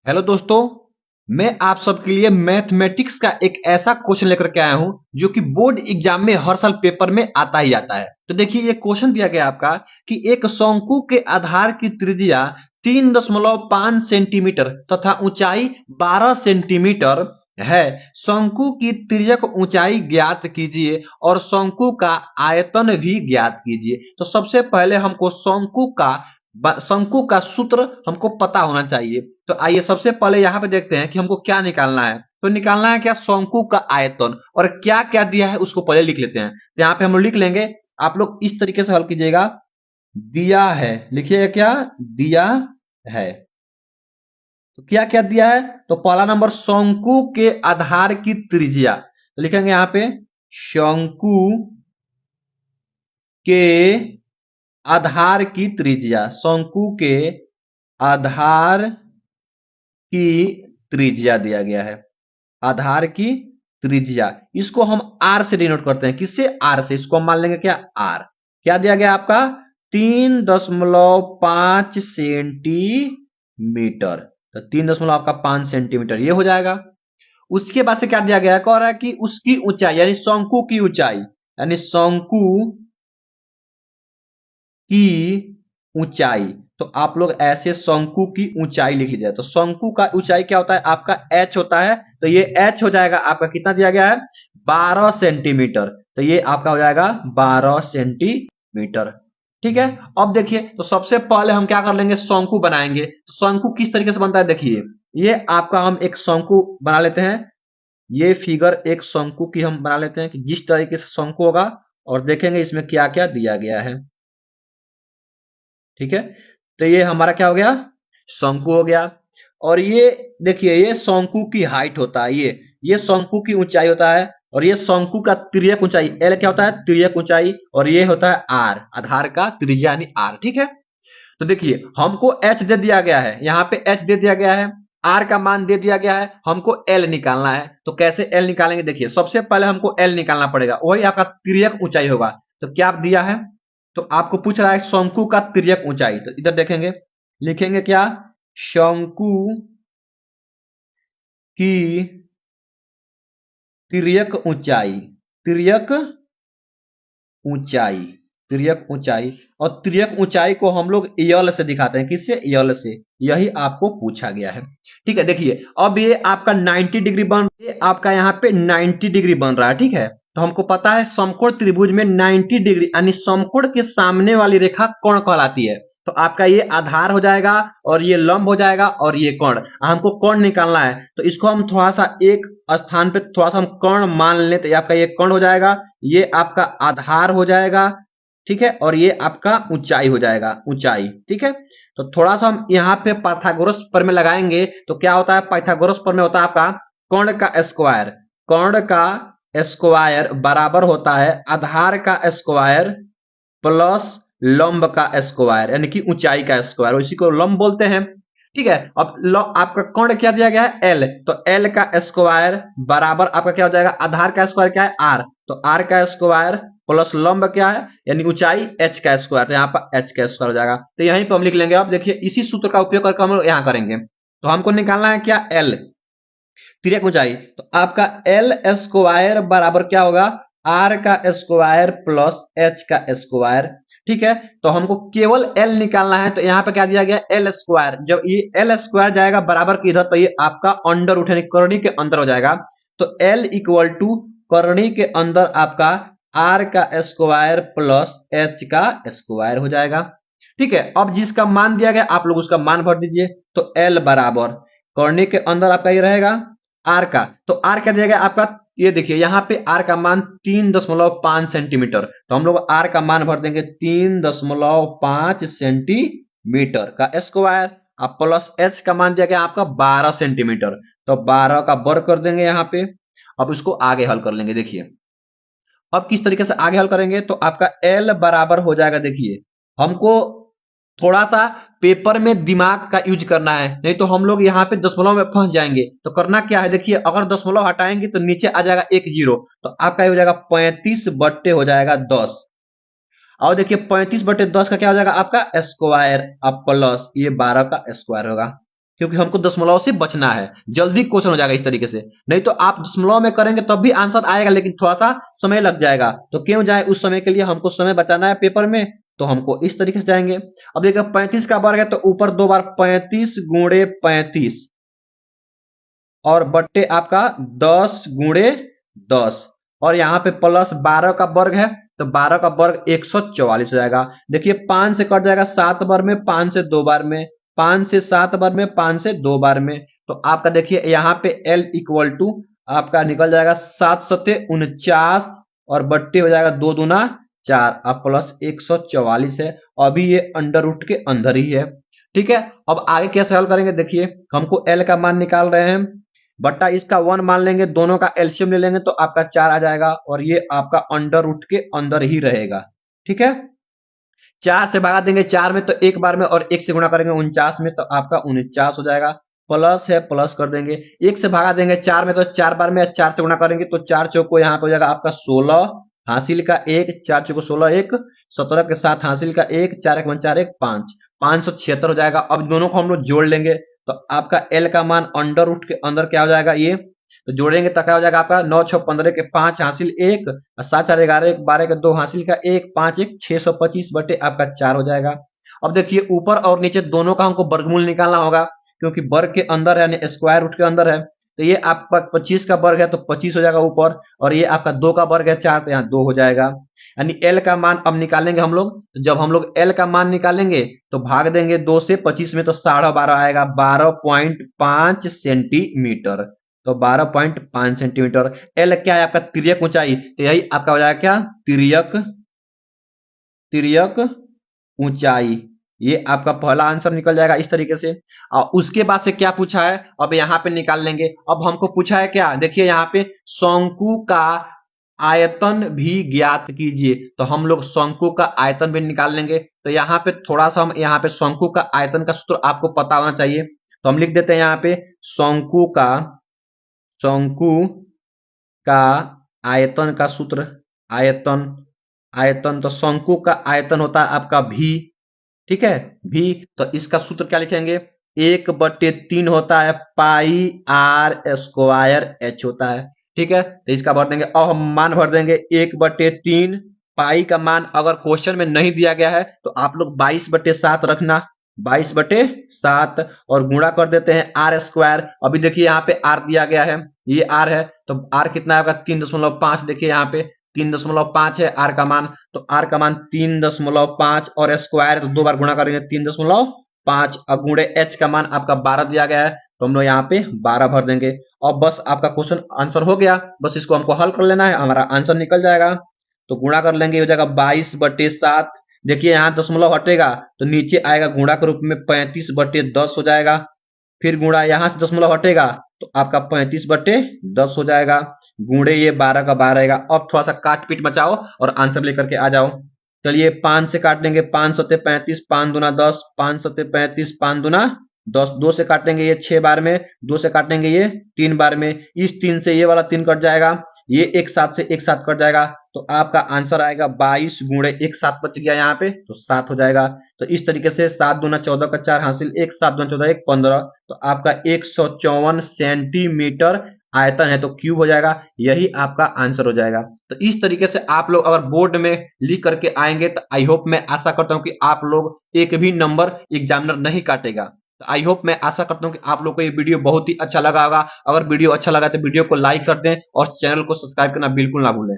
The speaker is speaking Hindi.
हेलो दोस्तों। मैं आप सबके लिए मैथमेटिक्स का एक ऐसा क्वेश्चन लेकर के आया हूं जो कि बोर्ड एग्जाम में हर साल पेपर में आता ही आता है। तो देखिए ये क्वेश्चन दिया गया आपका कि एक शंकु के आधार की त्रिज्या 3.5 सेंटीमीटर तथा ऊंचाई 12 सेंटीमीटर है। शंकु की तिर्यक ऊंचाई ज्ञात कीजिए और शंकु का आयतन भी ज्ञात कीजिए। तो सबसे पहले हमको शंकु का सूत्र हमको पता होना चाहिए। तो आइए सबसे पहले यहाँ पे देखते हैं कि हमको क्या निकालना है। तो निकालना है क्या, शंकु का आयतन, और क्या क्या दिया है उसको पहले लिख लेते हैं। तो यहाँ पे हम लोग लिख लेंगे, आप लोग इस तरीके से हल कीजिएगा। दिया है, लिखिएगा क्या, दिया है। तो क्या क्या दिया है, तो पहला नंबर शंकु के आधार की त्रिज्या, तो लिखेंगे यहाँ पे शंकु के आधार की त्रिज्या, शंकु के आधार की त्रिज्या दिया गया है। आधार की त्रिज्या, इसको हम आर से डिनोट करते हैं। किससे, आर से। इसको हम मान लेंगे क्या, आर। क्या दिया गया आपका, 3.5 सेंटीमीटर। तो 3.5 सेंटीमीटर ये हो जाएगा। उसके बाद से क्या दिया गया है, कह रहा है कि उसकी ऊंचाई यानी शंकु की ऊंचाई, यानी शंकु की ऊंचाई। तो आप लोग ऐसे शंकु की ऊंचाई लिख लीजिए। तो शंकु का ऊंचाई क्या होता है आपका, एच होता है। तो ये एच हो जाएगा आपका, कितना दिया गया है, 12 सेंटीमीटर। तो ये आपका हो जाएगा 12 सेंटीमीटर। ठीक है। अब देखिए, तो सबसे पहले हम क्या कर लेंगे, शंकु बनाएंगे। तो शंकु किस तरीके से बनता है, देखिए ये आपका हम एक शंकु बना लेते हैं। ये फिगर एक शंकु की हम बना लेते हैं कि जिस तरीके से शंकु होगा, और देखेंगे इसमें क्या क्या दिया गया है। ठीक है। तो ये हमारा क्या हो गया, शंकु हो गया। और ये देखिए, ये शंकु की हाइट होता है, ये शंकु की ऊंचाई होता है। और ये शंकु का तिर्यक ऊंचाई, एल क्या होता है, तिर्यक ऊंचाई। और ये होता है आर, आधार का त्रिज्या यानी आर। ठीक है। तो देखिए हमको एच दे दिया गया है, यहाँ पे एच दे दिया गया है, आर का मान दे दिया गया है, हमको एल निकालना है। तो कैसे एल निकालेंगे, देखिए सबसे पहले हमको एल निकालना पड़ेगा, वही आपका तिर्यक ऊंचाई होगा। तो क्या दिया है, तो आपको पूछ रहा है शंकु का तिर्यक ऊंचाई। तो इधर देखेंगे, लिखेंगे क्या, शंकु की तिर्यक ऊंचाई, तिर्यक ऊंचाई, तिर्यक ऊंचाई। और तिर्यक ऊंचाई को हम लोग यल से दिखाते हैं। किससे, यल से। यही आपको पूछा गया है। ठीक है। देखिए अब ये आपका 90 डिग्री बन, ये आपका यहाँ पे 90 डिग्री बन रहा है। ठीक है। तो हमको पता है समकोण त्रिभुज में 90 डिग्री यानी समकोण के सामने वाली रेखा कोण कहलाती है। तो आपका ये आधार हो जाएगा, और ये लंब हो जाएगा, और ये कोण। हमको कोण निकालना है, तो इसको हम थोड़ा सा एक स्थान पे थोड़ा सा हम कोण मान लें। तो आपका ये कोण हो जाएगा, ये आपका आधार हो जाएगा। ठीक है। और ये आपका ऊंचाई हो जाएगा, ऊंचाई। ठीक है। तो थोड़ा सा हम यहाँ पे पाइथागोरस प्रमेय लगाएंगे। तो क्या होता है, पाइथागोरस प्रमेय होता है आपका कोण का स्क्वायर, कोण का स्क्वायर बराबर होता है आधार का स्क्वायर प्लस लंब का स्क्वायर, यानी कि ऊंचाई का स्क्वायर, इसी को लंब बोलते हैं। ठीक है। अब आपका कोण क्या दिया गया है, एल। तो एल का स्क्वायर बराबर आपका क्या हो जाएगा, आधार का स्क्वायर क्या है, आर। तो आर का स्क्वायर प्लस लंब क्या है, यानी ऊंचाई, एच का स्क्वायर। तो यहाँ पर एच का स्क्वायर हो जाएगा। तो यहीं पर हम लिख लेंगे। अब देखिए इसी सूत्र का उपयोग करके हम लोग यहाँ करेंगे। तो हमको निकालना है क्या, एल, तिर्यक ऊंचाई। तो आपका एल स्क्वायर बराबर क्या होगा, आर का स्क्वायर प्लस एच का स्क्वायर। ठीक है। तो हमको केवल एल निकालना है। तो यहाँ पे क्या दिया गया, एल स्क्वायर। जब ये एल स्क्वायर जाएगा बराबर की इधर, तो ये आपका अंडर उठे करनी के अंदर हो जाएगा। तो एल इक्वल टू करनी के अंदर आपका आर का स्क्वायर प्लस एच का स्क्वायर हो जाएगा। ठीक है। अब जिसका मान दिया गया आप लोग उसका मान भर दीजिए। तो एल बराबर करनी के अंदर आपका ये रहेगा आर का। तो आर क्या दिया गया आपका, ये देखिए यहाँ पे आर का मान 3.5 सेंटीमीटर। तो हम लोग आर का मान भर देंगे 3.5 सेंटीमीटर का स्क्वायर। अब प्लस एच का मान दिया गया आपका 12 सेंटीमीटर। तो 12 का वर्ग कर देंगे यहाँ पे। अब इसको आगे हल कर लेंगे। देखिए अब किस तरीके से आगे हल करेंगे, तो आपका एल बराबर हो जाएगा, देखिए हमको थोड़ा सा पेपर में दिमाग का यूज करना है, नहीं तो हम लोग यहाँ पे दशमलव में फंस जाएंगे। तो करना क्या है, देखिए अगर दशमलव हटाएंगे तो नीचे आ जाएगा एक जीरो। तो आपका हो जाएगा 35 बट्टे हो जाएगा 10। और देखिए 35 बट्टे 10 का क्या हो जाएगा आपका स्क्वायर, अब प्लस ये 12 का स्क्वायर होगा। क्योंकि हमको दशमलव से बचना है। जल्दी क्वेश्चन हो जाएगा इस तरीके से, नहीं तो आप दशमलव में करेंगे तब भी आंसर आएगा, लेकिन थोड़ा सा समय लग जाएगा। तो क्यों जाए उस समय के लिए, हमको समय बचाना है पेपर में, तो हमको इस तरीके से जाएंगे। अब देखिए 35 का वर्ग है तो ऊपर 2 बार 35 गुणे 35 और बट्टे आपका 10 गुणे 10, और यहाँ पे प्लस 12 का वर्ग है तो 12 का वर्ग 144 हो जाएगा। देखिए 5 से कट जाएगा 7 बार में, 5 से 2 बार में, 5 से 7 बार में, 5 से 2 बार में, तो आपका देखिए यहाँ पे L इक्वल टू आपका निकल जाएगा 7 सत्ते 49 और बट्टे हो जाएगा 2 दूना 4 अब प्लस 144 है। अभी ये अंडर रूट के अंदर ही है। ठीक है, अब आगे कैसे हल करेंगे, देखिए हमको L का मान निकाल रहे हैं, बट्टा इसका 1 मान लेंगे, दोनों का एलसीएम ले लेंगे तो आपका 4 आ जाएगा और ये आपका अंडर रूट के अंदर ही रहेगा। ठीक है, 4 से भागा देंगे 4 में तो एक बार में, और 1 से गुणा करेंगे 49 में तो आपका 49 हो जाएगा। प्लस है प्लस कर देंगे, 1 से भागा देंगे 4 में तो 4 बार में, 4 से गुणा करेंगे तो 4 चौको यहाँ पे हो जाएगा आपका 16, हासिल का 1, 4 चौको 16, 1 17 के साथ हासिल का 1, 4 1 4 1 5, 576 हो जाएगा। अब दोनों को हम लोग जोड़ लेंगे तो आपका एल का मान अंडर रूट के अंदर क्या हो जाएगा, ये तो जोड़ेंगे तो क्या हो जाएगा आपका 9 6 15 के 5 हासिल 1, 7 4 11 1 12 के 2 हासिल का 1, 5 1 625 बटे आपका 4 हो जाएगा। अब देखिए ऊपर और नीचे दोनों का हमको वर्गमूल निकालना होगा, क्योंकि वर्ग के अंदर है यानी स्क्वायर रूट के अंदर है, तो ये आपका 25 का वर्ग है तो 25 हो जाएगा ऊपर, और ये आपका 2 का वर्ग है 4 तो यहाँ 2 हो जाएगा। यानी एल का मान अब निकालेंगे हम लोग, तो जब हम लोग एल का मान निकालेंगे तो भाग देंगे 2 से 25 में तो 12.5 आएगा, 12.5 सेंटीमीटर, तो 12.5 सेंटीमीटर। एल क्या है आपका, तिर्यक ऊंचाई, तो यही आपका हो जाएगा क्या, तिर्यक तिर्यक ऊंचाई। ये आपका पहला आंसर निकल जाएगा इस तरीके से। और उसके बाद से क्या पूछा है, अब यहाँ पे निकाल लेंगे। अब हमको पूछा है क्या, देखिए यहाँ पे शंकु का आयतन भी ज्ञात कीजिए, तो हम लोग शंकु का आयतन भी निकाल लेंगे। तो यहाँ पे थोड़ा सा हम यहाँ पे शंकु का आयतन का सूत्र आपको पता होना चाहिए, तो हम लिख देते हैं यहाँ पे शंकु का आयतन का सूत्र, आयतन आयतन तो शंकु का आयतन होता है आपका भी। ठीक है, भी तो इसका सूत्र क्या लिखेंगे, 1/3 होता है पाई आर स्क्वायर एच होता है। ठीक है, तो इसका भर देंगे, अब हम मान भर देंगे 1/3 पाई का मान अगर क्वेश्चन में नहीं दिया गया है तो आप लोग 22/7 रखना, 22/7 और गुणा कर देते हैं आर स्क्वायर। अभी देखिए यहाँ पे आर दिया गया है, ये आर है तो आर कितना है आपका 3.5, देखिए यहाँ पे 3.5 है आर का मान, तो आर का मान 3.5 और स्क्वायर तो 2 बार गुणा करेंगे 3.5 और गुणे एच का मान आपका 12 दिया गया है तो हम लोग यहाँ पे 12 भर देंगे। और बस आपका क्वेश्चन आंसर हो गया, बस इसको हमको हल कर लेना है, हमारा आंसर निकल जाएगा। तो गुणा कर लेंगे, हो जाएगा 22/7, देखिए यहाँ दशमलव हटेगा तो नीचे आएगा गुणा के रूप में 35/10 हो जाएगा, फिर गुणा यहाँ से दशमलव हटेगा तो आपका 35/10 हो जाएगा, गुणे ये 12 का 12 आएगा। अब थोड़ा सा काट पीट मचाओ और आंसर लेकर के आ जाओ। चलिए 5 से काट लेंगे, 5 सत्ते 35, 5 दूना 10, 5 सत्ते 35, 5 दूना 10, 2 से काटेंगे ये 6 बार में, 2 से काटेंगे ये 3 बार में, इस 3 से ये वाला 3 कट जाएगा, ये एक साथ से एक साथ कट जाएगा, तो आपका आंसर आएगा 22 गुणे एक साथ बच गया यहाँ पे तो 7 हो जाएगा। तो इस तरीके से 7 दूना 14 का 4 हासिल 1, 7 दूना 14 1 15, तो आपका 154 सेंटीमीटर आयतन है तो क्यूब हो जाएगा, यही आपका आंसर हो जाएगा। तो इस तरीके से आप लोग अगर बोर्ड में लिख करके आएंगे तो आई होप, मैं आशा करता हूं कि आप लोग एक भी नंबर एग्जामिनर नहीं काटेगा। तो आई होप, मैं आशा करता हूं कि आप लोग को ये वीडियो बहुत ही अच्छा लगा होगा। अगर वीडियो अच्छा लगा तो वीडियो को लाइक कर दें और चैनल को सब्सक्राइब करना बिल्कुल ना भूलें।